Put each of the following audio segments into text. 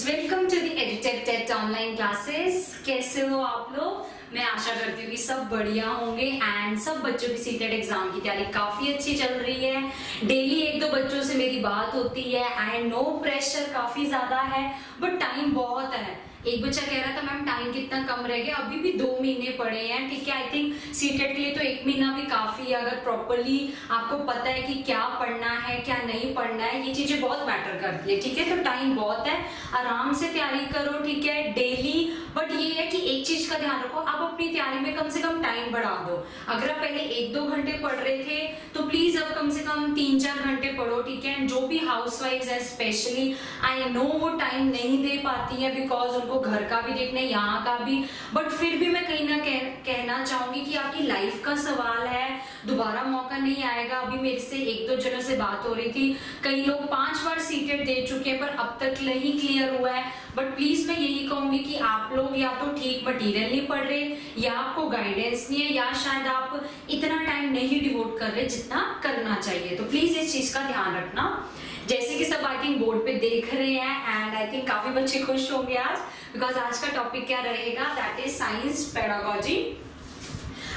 Welcome to the edited TET online classes. कैसे हो आप लोग? मैं आशा करती हूँ कि सब बढ़िया होंगे एंड सब बच्चों की सीटेट एग्जाम की तैयारी काफी अच्छी चल रही है। डेली एक दो बच्चों से मेरी बात होती है एंड नो प्रेशर काफी ज्यादा है बट टाइम बहुत है। एक बच्चा कह रहा था मैम टाइम कितना कम रह गया, अभी भी 2 महीने पड़े हैं। ठीक है, आई थिंक सीटेट के लिए तो 1 महीना भी काफी है। अगर प्रॉपरली आपको पता है कि क्या पढ़ना है क्या नहीं पढ़ना है, ये चीजें बहुत मैटर करती है। ठीक है, तो टाइम बहुत है, आराम से तैयारी करो। ठीक है, डेली। बट ये है कि एक चीज का ध्यान रखो, आप अपनी तैयारी में कम से कम टाइम बढ़ा दो। अगर आप पहले 1-2 घंटे पढ़ रहे थे तो प्लीज अब कम से कम 3-4 घंटे पढ़ो। ठीक है, जो भी हाउसवाइफ्स है स्पेशली, आई नो वो टाइम नहीं दे पाती है बिकॉज उनको घर का भी देखना है, यहाँ का भी। बट फिर भी मैं कहीं ना कहना चाहूंगी कि आपकी लाइफ का सवाल है, दोबारा मौका नहीं आएगा। अभी मेरे से 1-2 जनों से बात हो रही थी, कई लोग 5 बार सीटेट दे चुके हैं पर अब तक नहीं क्लियर हुआ है। बट प्लीज मैं यही कहूंगी कि आप लोग या तो ठीक मटीरियल नहीं पढ़ रहे, या आपको गाइडेंस नहीं है, या शायद आप इतना टाइम नहीं डिवोट कर रहे जितना करना चाहिए। तो प्लीज इस चीज का ध्यान रखना। जैसे कि सब आई थिंक बोर्ड पे देख रहे हैं एंड आई थिंक काफी बच्चे खुश होंगे आज, बिकॉज आज का टॉपिक क्या रहेगा, दैट इज साइंस पेडागोजी।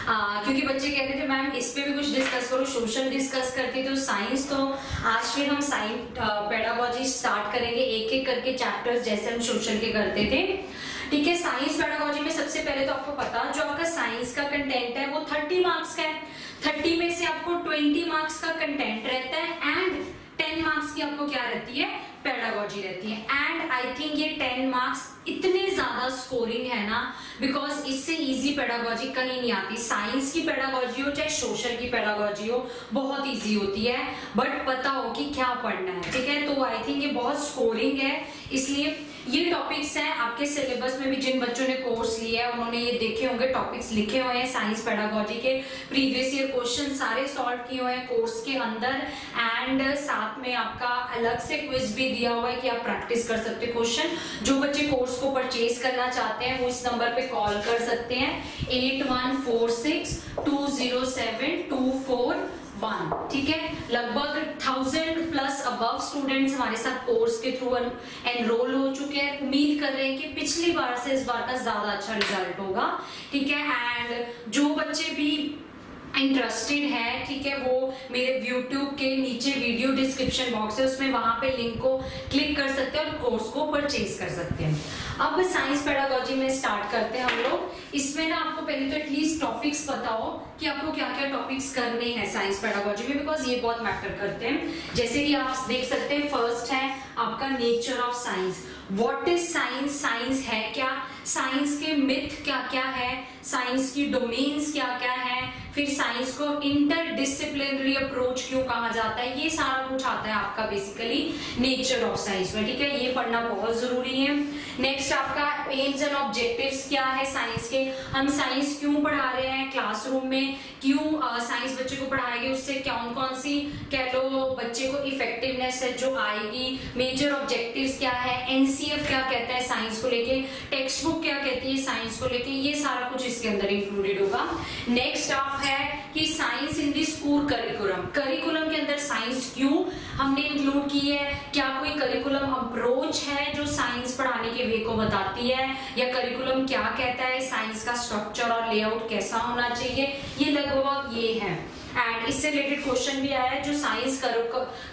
क्योंकि बच्चे कह रहे थे मैम इस पे भी कुछ डिस्कस करो, सोशल डिस्कस करती तो साइंस, तो आज फिर हम साइंस पेडागोजी स्टार्ट करेंगे, एक एक करके चैप्टर्स जैसे हम सोशल के करते थे। ठीक है, साइंस पेडागोजी में सबसे पहले तो आपको पता जो आपका साइंस का कंटेंट है वो 30 मार्क्स का है। 30 में से आपको 20 मार्क्स का कंटेंट रहता है एंड 10 मार्क्स की आपको क्या रहती है, पेडागोजी रहती है। एंड आई थिंक ये 10 मार्क्स इतने ज्यादा स्कोरिंग है ना, बिकॉज इससे इजी पेडागोजी कहीं नहीं आती। साइंस की पेडागोजी हो चाहे सोशल की पेडागोजी हो, बहुत इजी होती है बट पता हो कि क्या पढ़ना है। ठीक है, तो आई थिंक ये बहुत स्कोरिंग है, इसलिए ये टॉपिक्स हैं आपके सिलेबस में भी। जिन बच्चों ने कोर्स लिया है उन्होंने ये देखे होंगे, टॉपिक्स लिखे हुए हैं साइंस पेडागोजी के, प्रीवियस ईयर क्वेश्चन सारे सॉल्व किए हुए हैं कोर्स के अंदर एंड साथ में आपका अलग से क्विज भी दिया हुआ है कि आप प्रैक्टिस कर सकते हैं क्वेश्चन। जो बच्चे कोर्स को परचेज करना चाहते हैं वो इस नंबर पे कॉल कर सकते हैं 8146207241। ठीक है, लगभग 1000+ अबव स्टूडेंट्स हमारे साथ कोर्स के थ्रू एनरोल हो चुके हैं। उम्मीद कर रहे हैं कि पिछली बार से इस बार का ज्यादा अच्छा रिजल्ट होगा। ठीक है, एंड जो बच्चे भी इंटरेस्टेड है, ठीक है, वो मेरे यूट्यूब के नीचे वीडियो डिस्क्रिप्शन बॉक्स है, उसमें वहां पे लिंक को क्लिक कर सकते हैं और कोर्स को परचेज कर सकते हैं। अब साइंस पेडागोजी में स्टार्ट करते हैं हम लोग। इसमें ना आपको पहले तो एटलीस्ट टॉपिक्स पता हो कि आपको क्या क्या टॉपिक्स करने हैं साइंस पेडागोजी में, बिकॉज ये बहुत मैटर करते हैं। जैसे कि आप देख सकते हैं, फर्स्ट है आपका nature of science. What is science, science है क्या, साइंस के मिथ क्या क्या है, साइंस की डोमेन्स क्या क्या है, फिर साइंस को इंटरडिसिप्लिनरी अप्रोच क्यों कहा जाता है, ये सारा कुछ आता है आपका बेसिकली नेचर ऑफ साइंस में। ठीक है, ये पढ़ना बहुत जरूरी है। नेक्स्ट आपका एम्स एंड ऑब्जेक्टिव्स क्या है साइंस के, हम साइंस क्यों पढ़ा रहे हैं क्लासरूम में, क्यों साइंस बच्चे को पढ़ाएंगे, उससे कौन कौन सी कह लो बच्चे को इफेक्टिवनेस है जो आएगी, मेजर ऑब्जेक्टिव्स क्या है, एनसीएफ क्या कहता है साइंस को लेके, टेक्स्ट बुक क्या कहती है साइंस को लेके, ये सारा कुछ इसके अंदर इंक्लूडेड होगा। नेक्स्ट आप है कि साइंस इन दी स्कूल करिकुलम, करिकुलम के अंदर साइंस क्यों हमने इंक्लूड की है, क्या कोई करिकुलम अप्रोच है जो साइंस पढ़ाने के वे को बताती है, या करिकुलम क्या कहता है, साइंस का स्ट्रक्चर और लेआउट कैसा होना चाहिए, ये लगभग ये है। एंड इससे रिलेटेड क्वेश्चन भी आया है, जो साइंस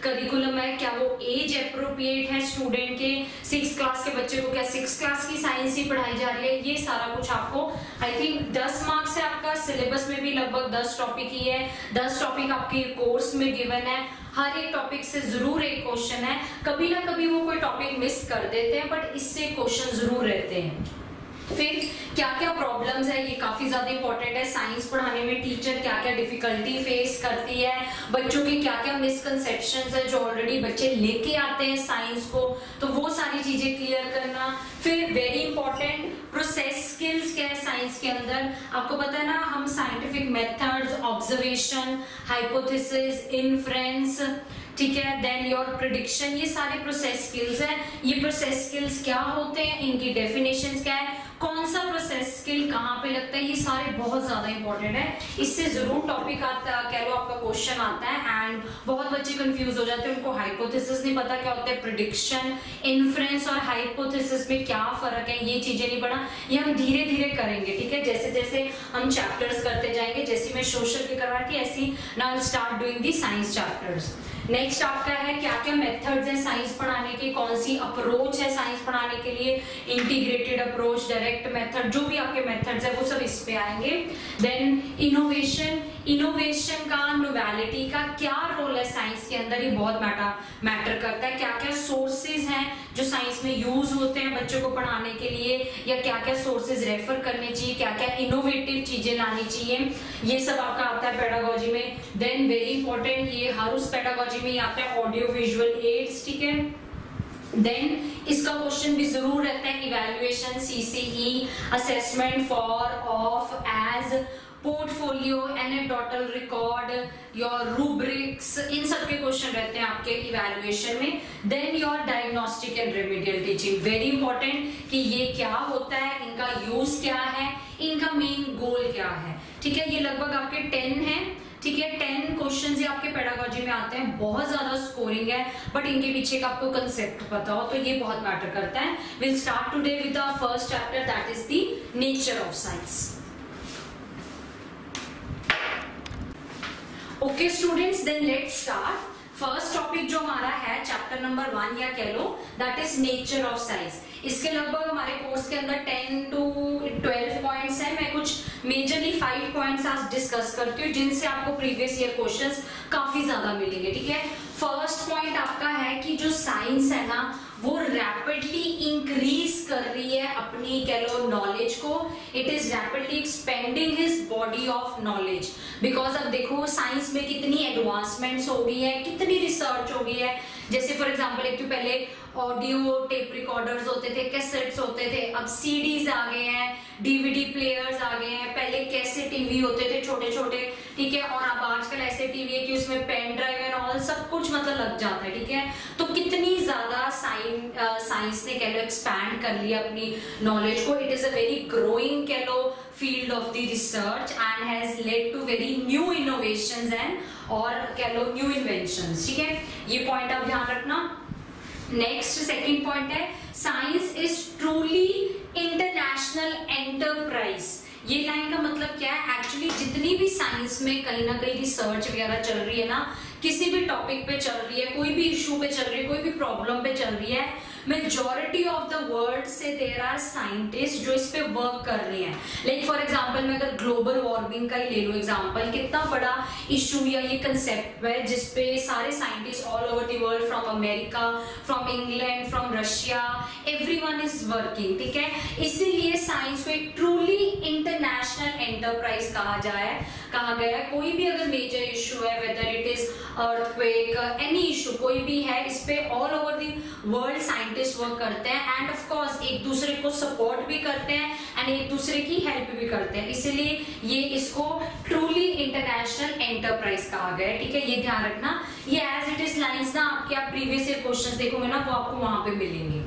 करिकुलम है क्या वो एज अप्रोप्रिएट है स्टूडेंट के, 6th क्लास के बच्चे को क्या 6th क्लास की साइंस ही पढ़ाई जा रही है, ये सारा कुछ आपको आई थिंक 10 मार्क्स है आपका। सिलेबस में भी लगभग 10 टॉपिक ही है, 10 टॉपिक आपके कोर्स में गिवन है, हर एक टॉपिक से जरूर एक क्वेश्चन है। कभी ना कभी वो कोई टॉपिक मिस कर देते हैं बट इससे क्वेश्चन जरूर रहते हैं। फिर क्या क्या प्रॉब्लम्स है, ये काफी ज्यादा इंपॉर्टेंट है। साइंस पढ़ाने में टीचर क्या क्या डिफिकल्टी फेस करती है, बच्चों के क्या क्या मिसकंसेप्शंस है जो ऑलरेडी बच्चे लेके आते हैं साइंस को, तो वो सारी चीजें क्लियर करना। फिर वेरी इंपॉर्टेंट प्रोसेस स्किल्स क्या है साइंस के अंदर, आपको पता है ना, हम scientific methods, observation, hypothesis, inference, ठीक है, देन योर प्रिडिक्शन, ये सारे प्रोसेस स्किल्स हैं। ये प्रोसेस स्किल्स क्या होते हैं, इनकी डेफिनेशंस क्या है, कौन सा प्रोसेस स्किल कहाँ पे लगता है, ये सारे बहुत ज्यादा इंपॉर्टेंट है। इससे जरूर टॉपिक आता, कह लो आपका क्वेश्चन आता है। एंड बहुत बच्चे कंफ्यूज हो जाते हैं, उनको हाइपोथेसिस नहीं पता क्या होता है, प्रेडिक्शन, इन्फ्रेंस और हाइपोथेसिस में क्या फर्क है, ये चीजें नहीं पढ़ा। ये हम धीरे धीरे करेंगे, ठीक है, जैसे जैसे हम चैप्टर्स करते जाएंगे। जैसे मैं सोशल के करवा थी, ऐसी now start doing the science chapters. Next आपका है क्या क्या मेथड्स हैं साइंस पढ़ाने के, कौन सी अप्रोच है साइंस पढ़ाने के लिए, इंटीग्रेटेड अप्रोच, डायरेक्ट मेथड, जो भी आपके मेथड्स है वो सब इस पे आएंगे। देन इनोवेशन, इनोवेशन का, नोवेलिटी का क्या रोल है साइंस के अंदर, ये बहुत मैटर करता है। क्या क्या सोर्सेज हैं जो साइंस में यूज होते हैं बच्चों को पढ़ाने के लिए, या क्या क्या सोर्सेज रेफर करने चाहिए, क्या क्या इनोवेटिव चीजें लानी चाहिए, ये सब आपका आता है पेडागोजी में। देन वेरी इंपॉर्टेंट, ये हर उस पेडागोजी में आता है ऑडियो विजुअल एड्स, ठीक है। देन इसका क्वेश्चन भी जरूर रहता है, evaluation, CCE, assessment for, of, as, portfolio, anecdotal record, your rubrics, इन सब के क्वेश्चन रहते हैं आपके इवैल्यूएशन में। Then your diagnostic and remedial teaching, very important कि ये क्या होता है, इनका यूज क्या है, इनका मेन गोल क्या है, ठीक है। ये लगभग आपके 10 हैं, ठीक है, 10 क्वेश्चंस ये आपके पेडागोजी में आते हैं। बहुत ज्यादा स्कोरिंग है, बट इनके पीछे का आपको कंसेप्ट पता हो तो ये बहुत मैटर करता है। Will start today with the first chapter, that is the nature of science. Okay students, then let's start. First topic जो हमारा है चैप्टर नंबर 1 या कह लो, that is nature of science. इसके लगभग हमारे कोर्स के अंदर 10 to 12 पॉइंट्स हैं। मैं कुछ मेजरली 5 पॉइंट्स आज डिस्कस करती हूँ जिनसे आपको प्रीवियस ईयर क्वेश्चंस काफी ज्यादा मिलेंगे, ठीक है। फर्स्ट पॉइंट आपका है कि जो साइंस है ना वो रैपिडली इंक्रीज कर रही है अपनी कह लो नॉलेज को। It is rapidly expanding his body of knowledge, because अब देखो साइंस में कितनी एडवांसमेंट्स हो गई है, कितनी रिसर्च हो गई है। जैसे फॉर एग्जांपल एक तो पहले ऑडियो टेप रिकॉर्डर्स होते थे, कैसेट्स होते थे, अब सीडीज आ गए हैं, डीवीडी प्लेयर्स आ गए हैं, पहले कैसे टीवी होते थे छोटे छोटे, ठीक है, और अब आजकल ऐसे टीवी है कि उसमें पेन ड्राइव एंड ऑल सब कुछ मतलब लग जाता है, ठीक है। तो कितनी ज्यादा साइंस ने कह लो एक्सपैंड कर लिया अपनी नॉलेज को। It is a very growing कह लो field of the research and has led to very new innovations and और कह लो new inventions, ठीक है, ये पॉइंट आप ध्यान रखना। नेक्स्ट सेकंड पॉइंट है, science is truly international enterprise. ये लाइन का मतलब क्या है, एक्चुअली जितनी भी साइंस में कहीं ना कहीं रिसर्च वगैरह चल रही है ना, किसी भी टॉपिक पे चल रही है, कोई भी इशू पे चल रही है, कोई भी प्रॉब्लम पे चल रही है, मेजॉरिटी ऑफ द वर्ल्ड से देयर आर साइंटिस्ट जो इस पे वर्क कर रहे हैं। लाइक फॉर एग्जांपल मैं अगर ग्लोबल वार्मिंग का ही ले लूं एग्जांपल, कितना बड़ा इशू या ये कंसेप्ट है जिसपे सारे scientist all over the world, from America, from England, from Russia, everyone is working, ठीक है। इसीलिए साइंस को एक ट्रूली इंटरनेशनल एंटरप्राइज कहा गया है। कोई भी अगर मेजर इशू है, whether it is earthquake, any issue कोई भी है, इस पे all over the world scientist work करते हैं एंड ऑफ कोर्स एक दूसरे को सपोर्ट भी करते हैं एंड एक दूसरे की हेल्प भी करते हैं। इसीलिए ये इसको ट्रूली इंटरनेशनल एंटरप्राइज कहा गया है, ठीक है, ये ध्यान रखना। ये एज इट इज लाइंस ना आपके आप प्रीवियस ईयर क्वेश्चंस देखोगे ना वो आपको वहां पे मिलेंगे।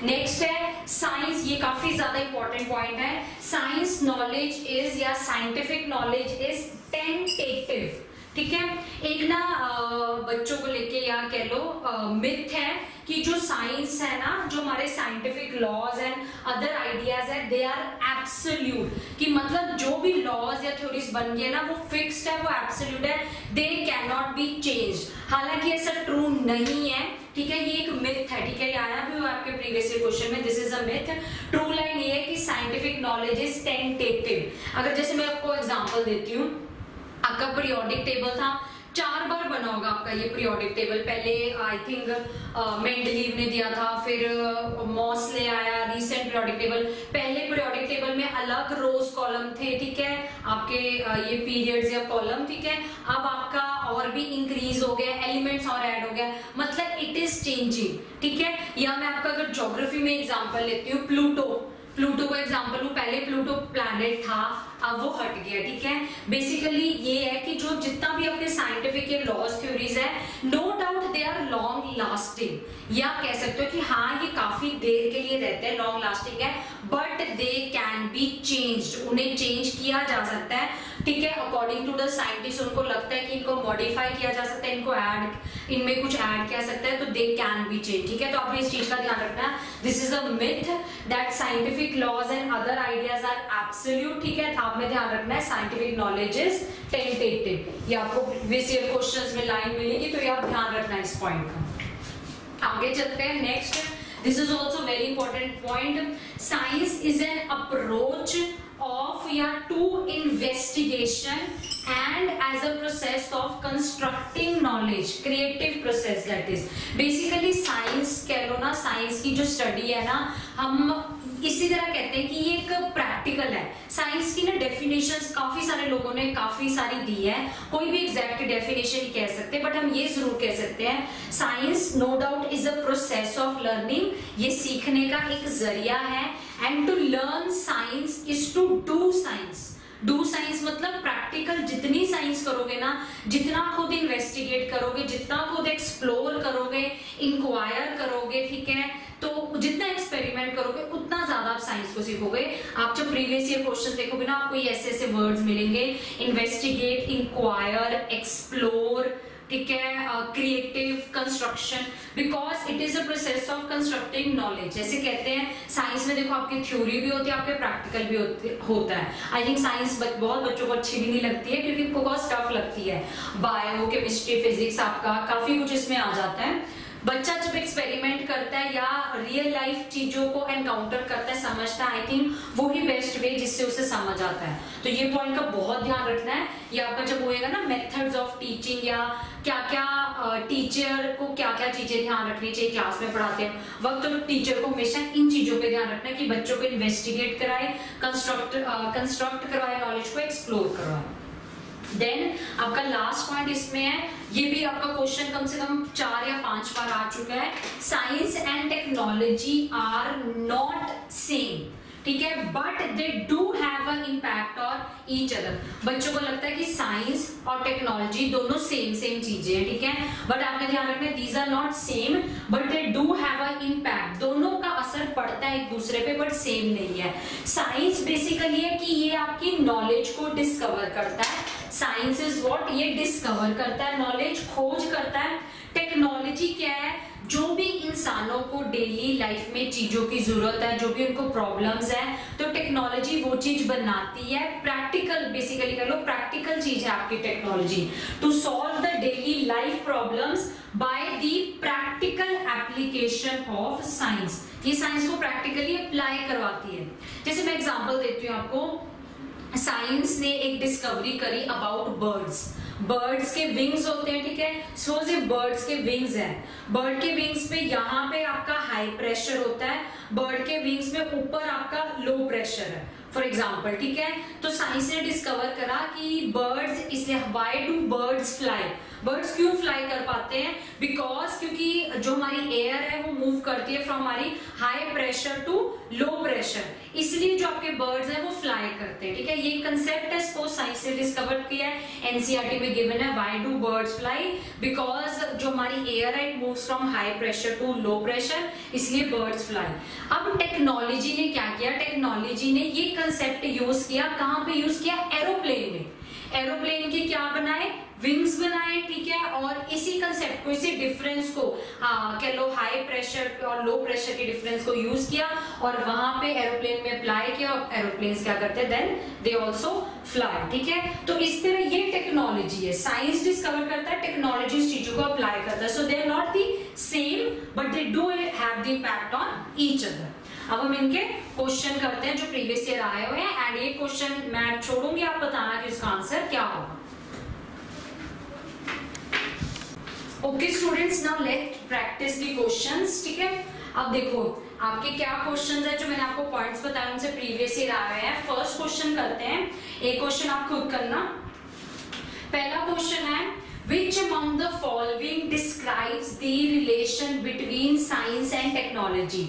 नेक्स्ट है साइंस, ये काफी ज्यादा इंपॉर्टेंट पॉइंट है। साइंस नॉलेज इज या साइंटिफिक नॉलेज इज टेंटेटिव, ठीक है। एक ना बच्चों को लेके या कह लो मिथ है कि जो साइंस है ना, जो हमारे scientific laws and other ideas है, दे आर एब्सोल्यूट, कि मतलब जो भी लॉज या थ्योरीज बन गए ना वो फिक्स्ड है, वो एब्सोल्यूट है, they can not be changed. हालांकि ऐसा ट्रू नहीं है, ठीक है, ये एक मिथ है, ठीक है, ये आया भी हुआ आपके प्रीवियस ईयर क्वेश्चन में, this is a myth. True line ये है कि साइंटिफिक नॉलेज इज टेंटेटिव। अगर जैसे मैं आपको एग्जांपल देती हूँ, आपका पीरियोडिक टेबल था, 4 बार बना होगा आपका ये पीरियोडिक टेबल। पहले आई थिंक मेंडलीव ने दिया था, फिर मॉस ले आया रिसेंट पीरियोडिक टेबल। पहले पीरियोडिक टेबल में अलग रोज कॉलम थे, ठीक है, आपके ये पीरियड्स या कॉलम, ठीक है। अब आपका और भी इंक्रीज हो गया, एलिमेंट्स और ऐड हो गया, मतलब इट इज चेंजिंग, ठीक है। या मैं आपका अगर ज्योग्राफी में एग्जाम्पल लेती हूँ, प्लूटो का एग्जांपल लूं, पहले प्लूटो प्लैनेट था, अब वो हट गया, ठीक है। बेसिकली ये है कि जो जितना भी अपने साइंटिफिक लॉज थ्योरीज है, no doubt they are long lasting, या कह सकते हो कि हाँ ये काफी देर के लिए रहते हैं, लॉन्ग लास्टिंग है, but they can be changed, उन्हें चेंज किया जा सकता है, ठीक है, अकॉर्डिंग टू द साइंटिस्ट। उनको लगता है कि इनको मॉडिफाई किया जा सकता है, इनको ऐड, इनमें कुछ ऐड किया सकता है, तो दे कैन बी चेंज, ठीक है। तो आपने इस चीज का ध्यान रखना है, this is a myth that scientific laws and other ideas are absolute, ठीक है। आपने ध्यान रखना है साइंटिफिक नॉलेज इज टेंटेटिव, ये आपको प्रीवियस ईयर क्वेश्चंस में लाइन मिलेगी, तो ये आप ध्यान रखना है इस पॉइंट का। आगे चलते हैं next, this is also very important point, science is an approach of to investigation and as a process of constructing knowledge, creative process that is basically science कह लो ना, साइंस की जो स्टडी है ना, हम इसी तरह कहते हैं कि ये एक प्रैक्टिकल है। साइंस की ना डेफिनेशंस काफी सारे लोगों ने काफी सारी दी है, कोई भी एग्जैक्ट डेफिनेशन नहीं कह सकते, बट हम ये जरूर कह सकते हैं science no doubt is a process of learning, ये सीखने का एक जरिया है, and to learn science is to do science. Do science मतलब प्रैक्टिकल, जितनी साइंस करोगे ना, जितना खुद इन्वेस्टिगेट करोगे, जितना खुद एक्सप्लोर करोगे, इंक्वायर करोगे, ठीक है, तो जितना एक्सपेरिमेंट करोगे उतना ज्यादा आप साइंस को सीखोगे। आप जब प्रीवियस ईयर क्वेश्चन देखोगे ना, आपको ये ऐसे ऐसे वर्ड्स मिलेंगे, इन्वेस्टिगेट, इंक्वायर, एक्सप्लोर, ठीक है, creative, construction, because it is a process of constructing knowledge. जैसे कहते हैं साइंस में देखो आपकी थ्योरी भी होती है, आपके प्रैक्टिकल भी होता है। आई थिंक साइंस बहुत बच्चों को अच्छी भी नहीं लगती है, क्योंकि बहुत टफ लगती है, बायो, केमिस्ट्री, फिजिक्स, आपका काफी कुछ इसमें आ जाता है। बच्चा जब एक्सपेरिमेंट करता है या रियल लाइफ चीजों को एनकाउंटर करता है, समझता है, आई थिंक वो ही बेस्ट वे जिससे उसे समझ आता है। तो ये पॉइंट का बहुत ध्यान रखना है। ये आपका जब होएगा ना मेथड्स ऑफ टीचिंग, या क्या क्या टीचर को क्या क्या चीजें ध्यान रखनी चाहिए क्लास में पढ़ाते हैं वक्त, तो टीचर को हमेशा इन चीजों पे ध्यान रखना है कि बच्चों को इन्वेस्टिगेट कराए, कंस्ट्रक्ट करवाए, नॉलेज को एक्सप्लोर करवाए। देन आपका लास्ट पॉइंट इसमें है, ये भी आपका क्वेश्चन कम से कम 4 या 5 बार आ चुका है, science and technology are not same, ठीक है, but they do have a impact on each other. बच्चों को लगता है कि साइंस और टेक्नोलॉजी दोनों सेम चीजें हैं, ठीक है, बट आपने ध्यान रखना है these are not same but they do have a impact, दोनों का असर पड़ता है एक दूसरे पे, बट सेम नहीं है। साइंस बेसिकली है कि ये आपकी नॉलेज को डिस्कवर करता है, साइंस इज व्हाट, ये डिस्कवर करता है, नॉलेज खोज करता है। टेक्नोलॉजी क्या है, जो भी इंसानों को डेली लाइफ में चीजों की जरूरत है, जो भी उनको प्रॉब्लम्स है, तो टेक्नोलॉजी वो चीज बनाती है, प्रैक्टिकल, बेसिकली कर लो प्रैक्टिकल चीज है आपकी technology, to solve the daily life problems by the practical application of science. ये साइंस को प्रैक्टिकली अप्लाई करवाती है। जैसे मैं एग्जांपल देती हूँ आपको, साइंस ने एक डिस्कवरी करी अबाउट बर्ड्स के विंग्स होते हैं, ठीक है, सपोज ये बर्ड्स के विंग्स हैं, बर्ड के विंग्स पे यहाँ पे आपका हाई प्रेशर होता है, बर्ड के विंग्स में ऊपर आपका लो प्रेशर है, फॉर एग्जाम्पल, ठीक है। तो साइंस ने डिस्कवर करा कि बर्ड्स, इसलिए why do birds fly, birds क्यों फ्लाई कर पाते हैं, बिकॉज क्योंकि जो हमारी एयर है वो मूव करती है फ्रॉम हमारी high pressure to low pressure, इसलिए जो आपके बर्ड्स हैं वो फ्लाई करते हैं, ठीक है। ये कंसेप्ट है, सपोज साइंस ने डिस्कवर किया है, एनसीईआरटी में गिवन है, why do birds fly, because जो हमारी एयर है it moves from high pressure to low pressure, इसलिए बर्ड्स फ्लाई। अब टेक्नोलॉजी ने क्या किया, टेक्नोलॉजी ने ये कंसेप्ट यूज किया, कहां पे यूज किया, एरोप्लेन में। एरोप्लेन के क्या बनाए, विंग्स बनाए, ठीक है, और इसी कंसेप्ट को, इसी डिफरेंस को कह लो हाई प्रेशर और लो प्रेशर के डिफरेंस को यूज किया और वहां पे एरोप्लेन में अप्लाई किया, और एरोप्लेन्स क्या करते हैं, देन दे आल्सो फ्लाई, ठीक है। तो इस तरह ये टेक्नोलॉजी है, साइंस डिस्कवर करता है, टेक्नोलॉजी इस चीजों को अप्लाई करता है, so they are not the same but they do have the impact on each other. अब हम इनके क्वेश्चन करते हैं जो प्रीवियस ईयर आए हुए हैं, एंड ये क्वेश्चन मैं छोड़ूंगी, आप बताना कि इसका आंसर क्या होगा। Okay students, now let's practice the questions, ठीक है। अब देखो आपके क्या क्वेश्चंस है, जो मैंने आपको पॉइंट्स बताए उनसे प्रीवियस ईयर आए हैं। फर्स्ट क्वेश्चन करते हैं, एक क्वेश्चन आप खुद करना। पहला क्वेश्चन है, which among the following describes the relation between science and technology?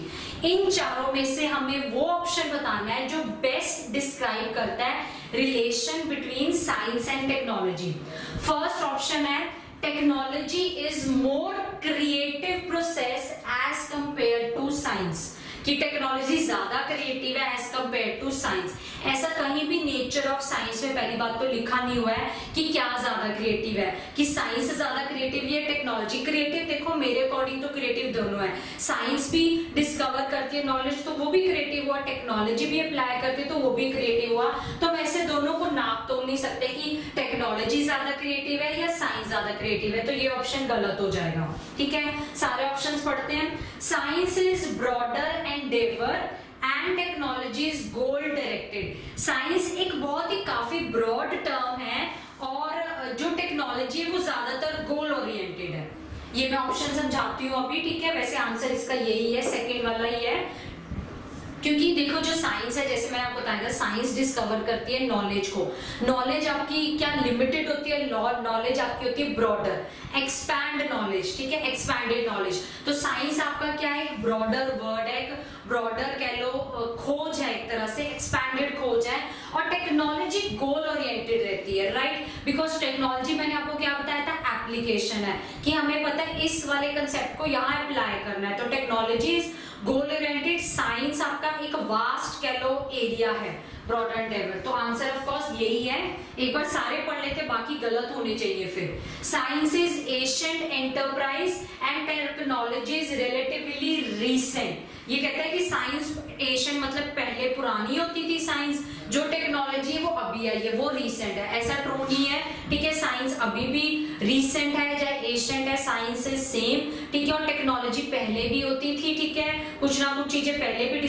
इन चारों में से हमें वो ऑप्शन बताना है जो बेस्ट डिस्क्राइब करता है relation between science and technology. First option है, technology is more creative process as compare to science. कि टेक्नोलॉजी ज्यादा क्रिएटिव है एज कंपेयर टू साइंस। ऐसा कहीं भी नेचर ऑफ साइंस में पहली बात तो लिखा नहीं हुआ है कि क्या ज्यादा क्रिएटिव है, कि साइंस ज्यादा क्रिएटिव या टेक्नोलॉजी क्रिएटिव। देखो मेरे अकॉर्डिंग तो क्रिएटिव दोनों है, साइंस भी डिस्कवर करती है नॉलेज तो वो भी क्रिएटिव हुआ, टेक्नोलॉजी भी अप्लाई करती है तो वो भी क्रिएटिव हुआ। तो हम ऐसे दोनों को नाप तोल नहीं सकते कि टेक्नोलॉजी ज्यादा क्रिएटिव है या साइंस ज्यादा क्रिएटिव है, तो ये ऑप्शन गलत हो जाएगा। ठीक है, सारे ऑप्शंस पढ़ते हैं। Science is broader and deeper and technology is goal directed. Science एक बहुत ही काफी ब्रॉड टर्म है और जो टेक्नोलॉजी है वो ज्यादातर गोल ओरिएंटेड है। ये मैं ऑप्शन समझाती हूँ अभी, ठीक है। वैसे आंसर इसका यही है, सेकंड वाला ही है, क्योंकि देखो जो साइंस है, जैसे मैंने आपको बताया था, साइंस डिस्कवर करती है नॉलेज को। नॉलेज आपकी क्या लिमिटेड होती है, नॉलेज आपकी होती है ब्रॉडर, एक्सपैंड नॉलेज, ठीक है, एक्सपैंडेड नॉलेज। तो साइंस आपका क्या है, एक ब्रॉडर वर्ड है, एक ब्रॉडर कह लो खोज है, एक तरह से एक्सपैंडेड खोज है। और टेक्नोलॉजी गोल ओरिएंटेड रहती है, राइट, बिकॉज टेक्नोलॉजी मैंने आपको क्या बताया था, एप्लीकेशन है, कि हमें पता है इस वाले कंसेप्ट को यहाँ अप्लाई करना है। तो technology is goal oriented, science आपका एक वास्ट कह लो एरिया है, ब्रॉड एंड डेवर। तो आंसर ऑफ कोर्स यही है। एक बार सारे पढ़ लेते, बाकी गलत होने चाहिए फिर। Science is ancient enterprise and technology is relatively recent. ये कहता है कि साइंस एशियंट मतलब पहले पुरानी होती थी साइंस, जो टेक्नोलॉजी है वो अभी आई है, वो रीसेंट है। ऐसा ट्रू नहीं है, ठीक है, साइंस अभी भी रीसेंट है, चाहे एशियंट है, साइंस इज सेम, ठीक है। और टेक्नोलॉजी पहले भी होती थी, ठीक है, कुछ ना कुछ चीजें पहले भी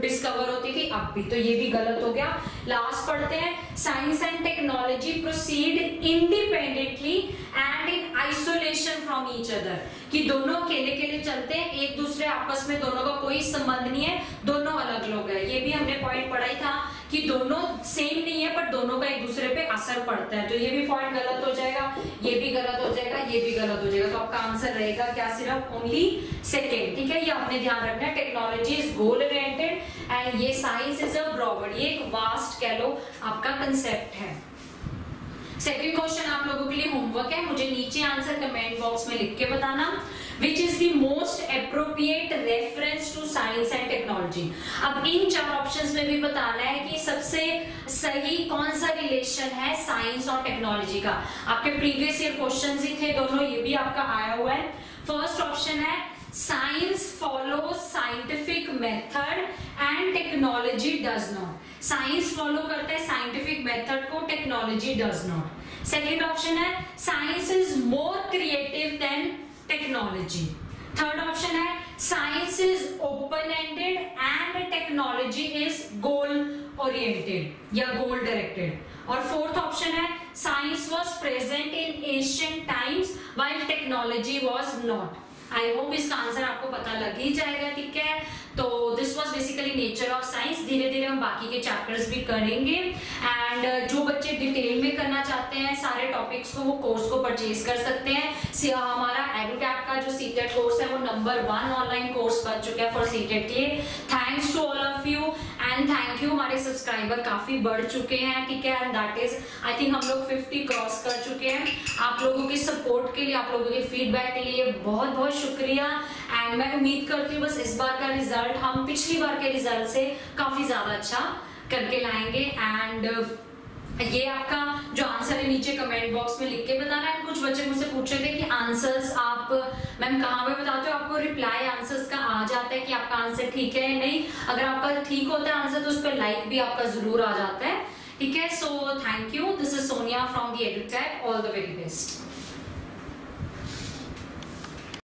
डिस्कवर होती थी, अब भी। तो ये भी गलत हो गया। लास्ट पढ़ते हैं, science and technology proceed independently and in isolation from each other, कि दोनों अकेले अकेले चलते हैं, एक दूसरे आपस में दोनों का कोई संबंध नहीं है, दोनों अलग लोग हैं। ये भी हमने पॉइंट पढ़ा ही था कि दोनों सेम नहीं है पर दोनों का एक दूसरे पे असर पड़ता है। तो ये भी पॉइंट गलत हो जाएगा, ये भी गलत हो जाएगा, ये भी गलत हो जाएगा। तो आपका आंसर रहेगा क्या, सिर्फ ओनली सेकेंड, ठीक है। ये आपने ध्यान रखना है, technology is goal oriented and ये साइंस इज अ ब्रॉड, ये एक वास्ट कह लो आपका कंसेप्ट है। सेकंड क्वेश्चन आप लोगों के लिए होमवर्क है, मुझे नीचे आंसर कमेंट बॉक्स में लिख के बताना। Which is the most appropriate reference to science and technology? अब इन चार ऑप्शंस में भी बताना है कि सबसे सही कौन सा रिलेशन है साइंस और टेक्नोलॉजी का। आपके प्रीवियस ईयर क्वेश्चंस ही थे दोनों, ये भी आपका आया हुआ है। फर्स्ट ऑप्शन है science follow scientific method and technology does not. Science follow करता है साइंटिफिक मेथड को, technology does not. Second option है science is more creative than technology. Third option है science is open ended and technology is goal oriented या goal directed. और fourth option है science was present in ancient times while technology was not. I hope इसका answer आपको पता लग ही जाएगा, ठीक है। तो this was basically nature of science. धीरे धीरे हम बाकी के चैप्टर्स भी करेंगे एंड जो बच्चे डिटेल में करना चाहते हैं सारे टॉपिक्स को, वो कोर्स को परचेज कर सकते हैं। हमारा एडुटैप का जो सीटेट कोर्स है वो नंबर 1 ऑनलाइन कोर्स बन चुका है फॉर सीटेट के लिए। Thanks to all of you and thank you. हमारे सब्सक्राइबर काफी बढ़ चुके हैं, ठीक है, and that is I think हम लोग 50 क्रॉस कर चुके हैं। आप लोगों की सपोर्ट के लिए, आप लोगों के फीडबैक के लिए बहुत बहुत शुक्रिया। एंड मैं उम्मीद करती हूँ बस इस बार का रिजल्ट हम पिछली बार के रिजल्ट से काफी ज्यादा अच्छा करके लाएंगे। एंड ये आपका जो आंसर है नीचे कमेंट बॉक्स में लिख के बताना है। कुछ बच्चे मुझसे पूछ रहे थे कि आंसर्स आप मैम कहाँ पे बताते हो, आपको रिप्लाई आंसर्स का आ जाता है कि आपका आंसर ठीक है नहीं। अगर आपका ठीक होता है आंसर तो उस पर लाइक भी आपका जरूर आ जाता है, ठीक है। So thank you, this is Sonia from the एडुटैप, all the very best.